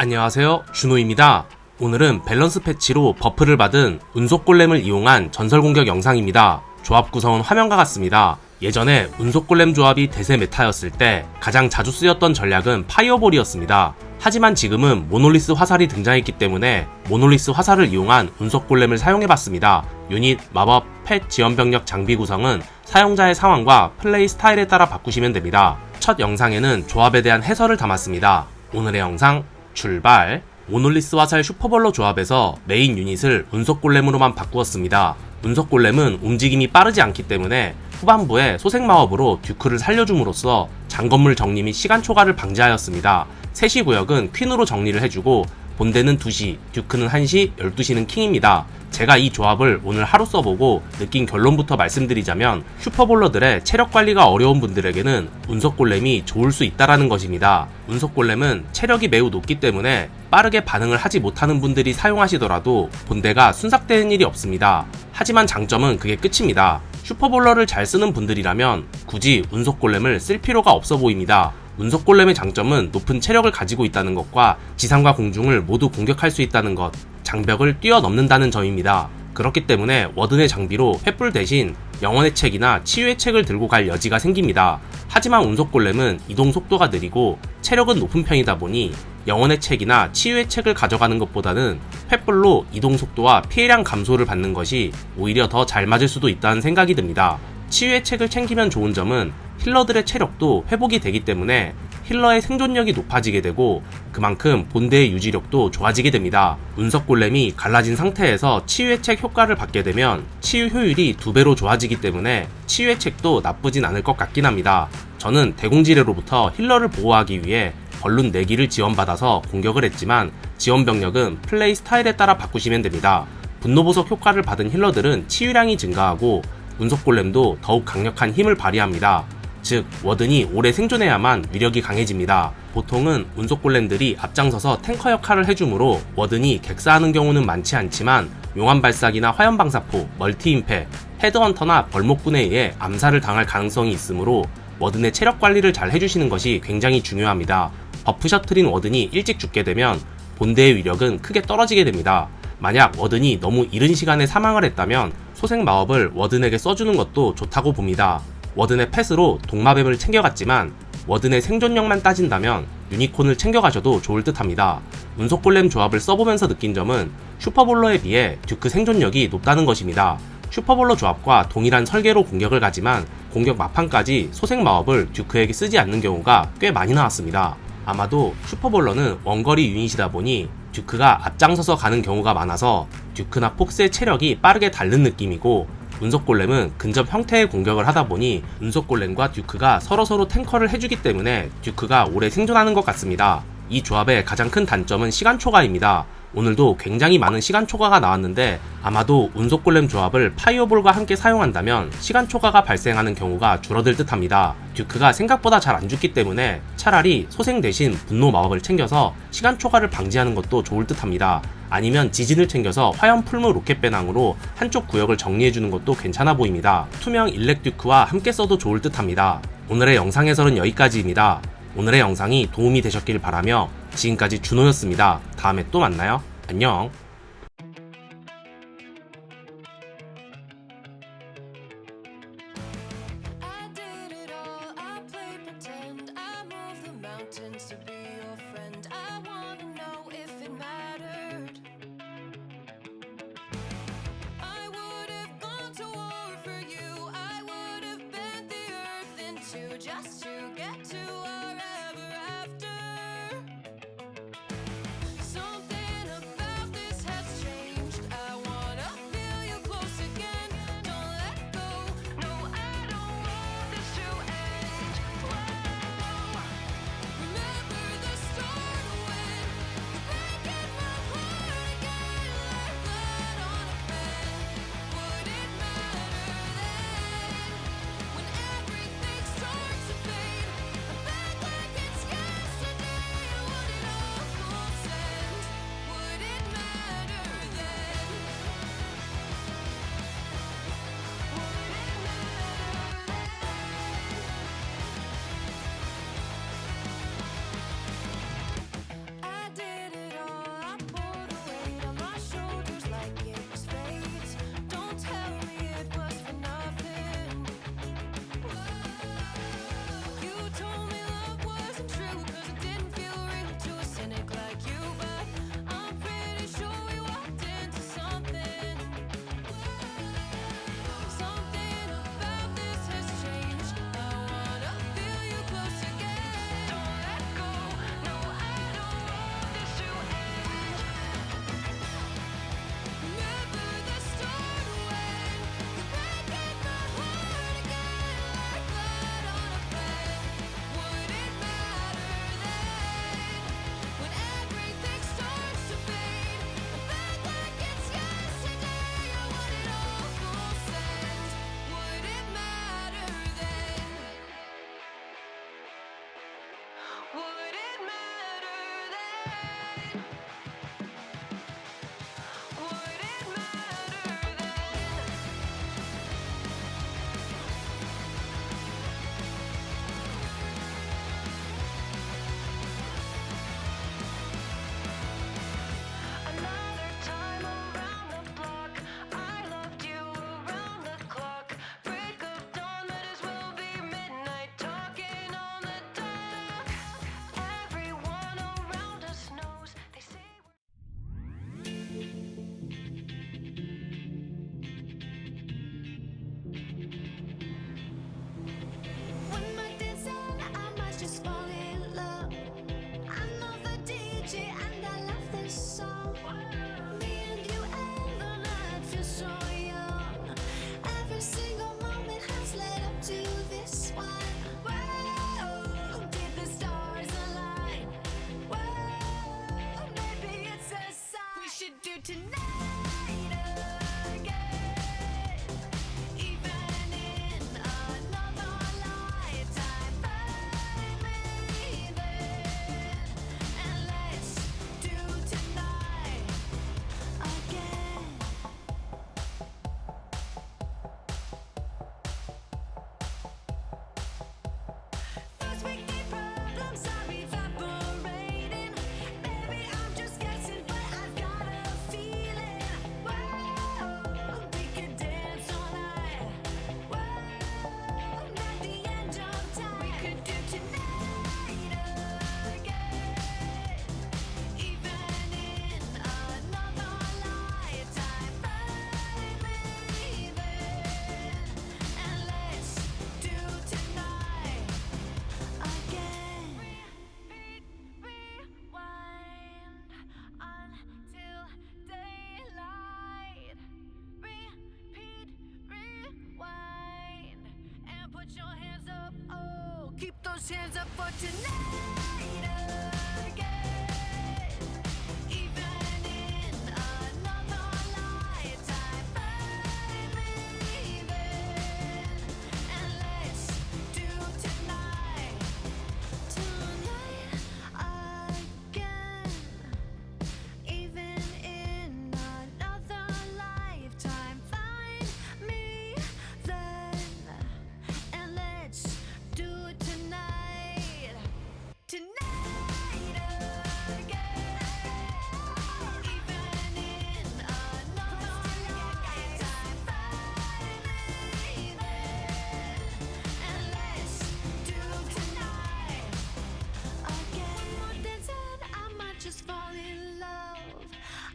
안녕하세요, 준호입니다. 오늘은 밸런스 패치로 버프를 받은 운속골렘을 이용한 전설공격 영상입니다. 조합 구성은 화면과 같습니다. 예전에 운속골렘 조합이 대세 메타였을 때 가장 자주 쓰였던 전략은 파이어볼이었습니다. 하지만 지금은 모놀리스 화살이 등장했기 때문에 모놀리스 화살을 이용한 운속골렘을 사용해봤습니다. 유닛, 마법, 펫, 지원병력 장비 구성은 사용자의 상황과 플레이 스타일에 따라 바꾸시면 됩니다. 첫 영상에는 조합에 대한 해설을 담았습니다. 오늘의 영상 출발! 모놀리스 화살 슈퍼볼러 조합에서 메인 유닛을 운속골렘으로만 바꾸었습니다. 운속골렘은 움직임이 빠르지 않기 때문에 후반부에 소생마법으로 듀크를 살려줌으로써 장건물 정리 및 시간 초과를 방지하였습니다. 3시 구역은 퀸으로 정리를 해주고 본대는 2시, 듀크는 1시, 12시는 킹입니다. 제가 이 조합을 오늘 하루 써보고 느낀 결론부터 말씀드리자면 슈퍼볼러들의 체력 관리가 어려운 분들에게는 운석골렘이 좋을 수 있다라는 것입니다. 운석골렘은 체력이 매우 높기 때문에 빠르게 반응을 하지 못하는 분들이 사용하시더라도 본대가 순삭되는 일이 없습니다. 하지만 장점은 그게 끝입니다. 슈퍼볼러를 잘 쓰는 분들이라면 굳이 운석골렘을 쓸 필요가 없어 보입니다. 운석골렘의 장점은 높은 체력을 가지고 있다는 것과 지상과 공중을 모두 공격할 수 있다는 것, 장벽을 뛰어넘는다는 점입니다. 그렇기 때문에 워든의 장비로 횃불 대신 영혼의 책이나 치유의 책을 들고 갈 여지가 생깁니다. 하지만 운석골렘은 이동 속도가 느리고 체력은 높은 편이다 보니 영혼의 책이나 치유의 책을 가져가는 것보다는 횃불로 이동 속도와 피해량 감소를 받는 것이 오히려 더 잘 맞을 수도 있다는 생각이 듭니다. 치유의 책을 챙기면 좋은 점은 힐러들의 체력도 회복이 되기 때문에 힐러의 생존력이 높아지게 되고 그만큼 본대의 유지력도 좋아지게 됩니다. 운석골렘이 갈라진 상태에서 치유의 책 효과를 받게 되면 치유 효율이 2배로 좋아지기 때문에 치유의 책도 나쁘진 않을 것 같긴 합니다. 저는 대공지뢰로부터 힐러를 보호하기 위해 벌룬 4기를 지원받아서 공격을 했지만 지원 병력은 플레이 스타일에 따라 바꾸시면 됩니다. 분노보석 효과를 받은 힐러들은 치유량이 증가하고 운석골렘도 더욱 강력한 힘을 발휘합니다. 즉 워든이 오래 생존해야만 위력이 강해집니다. 보통은 운석골렘들이 앞장서서 탱커 역할을 해주므로 워든이 객사하는 경우는 많지 않지만 용암발사기나 화염방사포, 멀티임팩, 헤드헌터나 벌목군에 의해 암살을 당할 가능성이 있으므로 워든의 체력 관리를 잘 해주시는 것이 굉장히 중요합니다. 버프 셔틀인 워든이 일찍 죽게 되면 본대의 위력은 크게 떨어지게 됩니다. 만약 워든이 너무 이른 시간에 사망을 했다면 소생 마법을 워든에게 써주는 것도 좋다고 봅니다. 워든의 펫으로 동마뱀을 챙겨갔지만 워든의 생존력만 따진다면 유니콘을 챙겨가셔도 좋을 듯 합니다. 운석골렘 조합을 써보면서 느낀 점은 슈퍼볼러에 비해 듀크 생존력이 높다는 것입니다. 슈퍼볼러 조합과 동일한 설계로 공격을 가지만 공격 막판까지 소생 마법을 듀크에게 쓰지 않는 경우가 꽤 많이 나왔습니다. 아마도 슈퍼볼러는 원거리 유닛이다 보니 듀크가 앞장서서 가는 경우가 많아서 듀크나 폭스의 체력이 빠르게 닳는 느낌이고 운석골렘은 근접 형태의 공격을 하다 보니 운석골렘과 듀크가 서로서로 탱커를 해주기 때문에 듀크가 오래 생존하는 것 같습니다. 이 조합의 가장 큰 단점은 시간 초과입니다. 오늘도 굉장히 많은 시간 초과가 나왔는데 아마도 운석골렘 조합을 파이어볼과 함께 사용한다면 시간 초과가 발생하는 경우가 줄어들 듯 합니다. 듀크가 생각보다 잘 안 죽기 때문에 차라리 소생 대신 분노 마법을 챙겨서 시간 초과를 방지하는 것도 좋을 듯 합니다. 아니면 지진을 챙겨서 화염 풀무 로켓 배낭으로 한쪽 구역을 정리해주는 것도 괜찮아 보입니다. 투명 일렉 듀크와 함께 써도 좋을 듯 합니다. 오늘의 영상 해설은 여기까지입니다. 오늘의 영상이 도움이 되셨길 바라며 지금까지 준호였습니다. 다음에 또 만나요. 안녕. Just to get to wherever after. Something about this has changed. I wanna feel you close again. Don't let go. No, I don't want this to end. Whoa. Remember the start when you're breaking my heart again. Like blood on a pen. Would it matter then when everything starts to fade? I'm back like last hands up for tonight again. Even in another lifetime, find me there, and let's do tonight again. Even in another lifetime, find me then, and let's do it tonight. Tonight again. Even in another lifetime, find me then, and let's do tonight again. One more dance and I might just fall in love.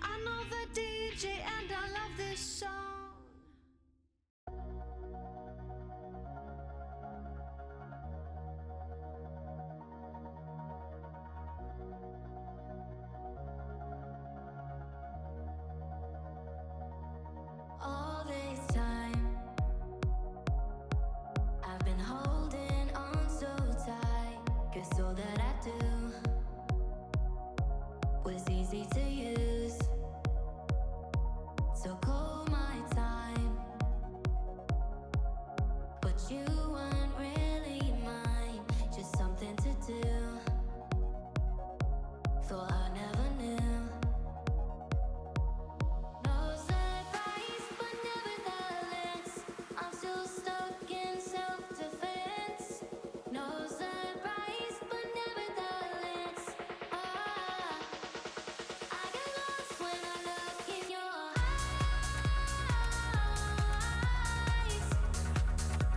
I know the DJ and I love this song. All this time, I've been holding on so tight, 'cause all that I do was easy to use. So call my time, but you weren't really mine, just something to do. Thought I never knew. No surprise, but nevertheless, I'm still stuck in self-defense. No surprise, but nevertheless, I get lost when I look in your eyes.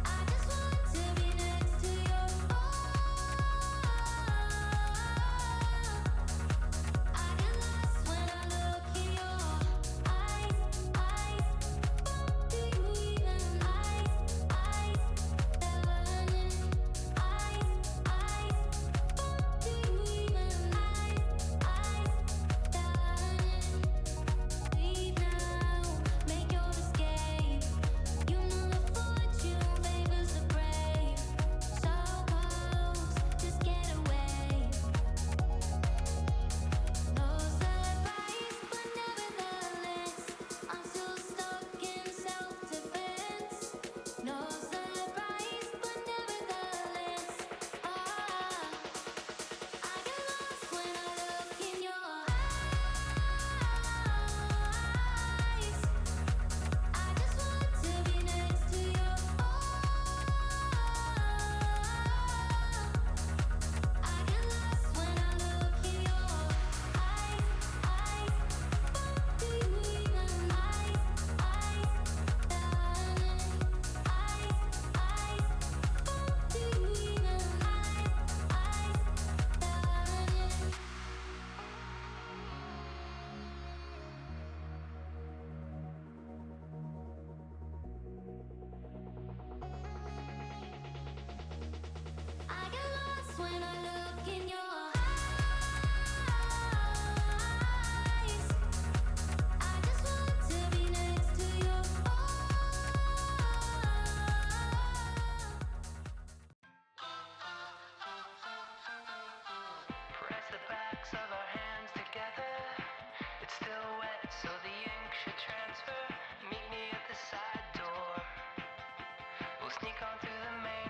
I just want to be next to your I get lost when I look in your eyes. Do you even burning do you even leave now, make your escape. You know the fortune favors the brave. So close, just get away. No surprise, but nevertheless, I'm still stuck in self-defense. No surprise, but nevertheless, I get lost when I look in your eyes. I just want to be next to your I get lost when I look in your eyes. Do you even do you even I get lost when I look in your eyes. I just want to be next to your Press the backs of our hands together. It's still wet, so the ink should transfer. Meet me at the side door. We'll sneak on through the main